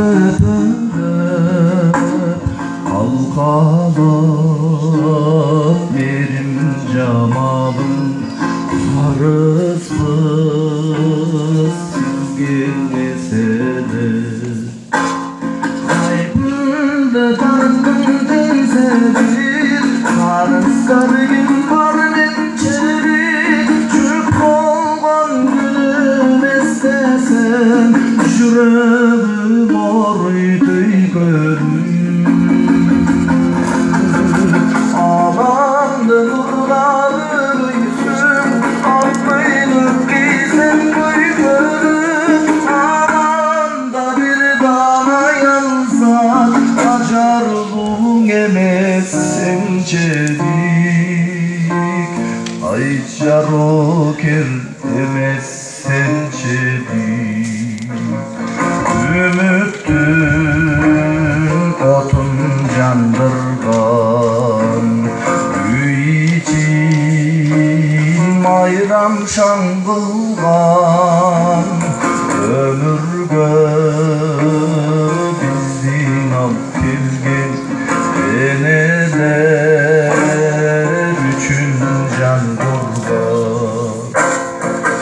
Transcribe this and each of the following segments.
öpüp halkalar benim cemalım Farızsız gelmeseler Kalbimde dargın densedir Farızlar gün var nençeri Çük olgan günüm istesem Yüreğim ağrıydı görüm Ağlandı nurları yüzüm Aklıynıp giysen gülüm Ağlanda bir dana yalzat Acarlığın emezsin çelik Ay caroker emezsin çelik Ümittün otun candırgan Üy için ayram şangılgan Ömürge bizden al kelgen Eneler üçün can kurban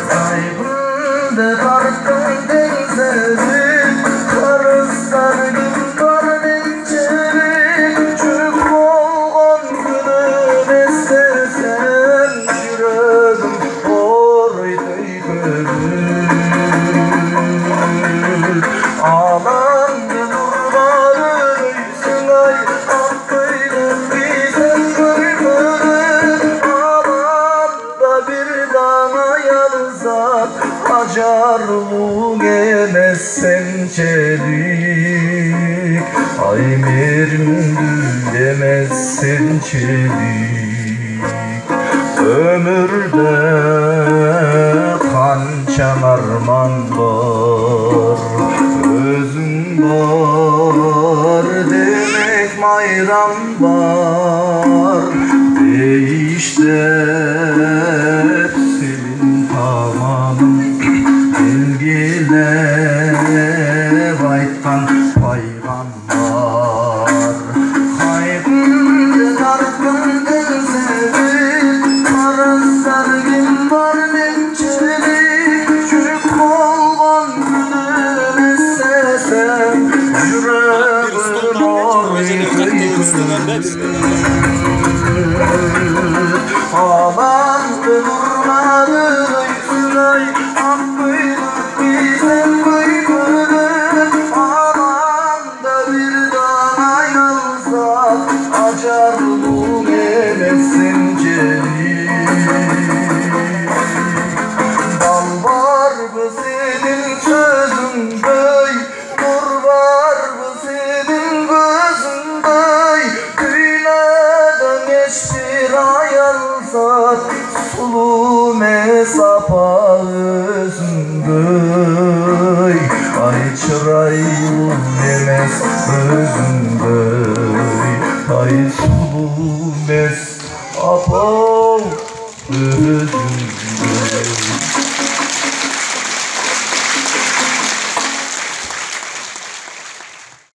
Kalbimde dargın densedir Karızlar gün var nençeri Çük olgan günüm istesem Yüreğim ağrıydı görüm Ağlandı nurları yüzün ay Aklıynıp giysen gülüm Ağlamda bir dana yalzat Acarlığın emezsen çelik Ay mermdül emezsen çelik Ömürde kançan arman var Özün var demek mayram var Değişler senin tamanım Bilgiler aytkan paygambar Kalbimde dargın densedir Karızlar gün var nençeri Çük olgan günüm istesem Yüreğim ağrıydı Ağlandı nurları yüzün ay Aklıynıp giysen gülüm Ağlamda bir dana yalzat Acarlığın emezsin çelik Bal var mı senin sözünde Nur var mı senin gözünde Dünyada geçtir ayalzat Sulu mesapa özünde Ay çırayım emez özünde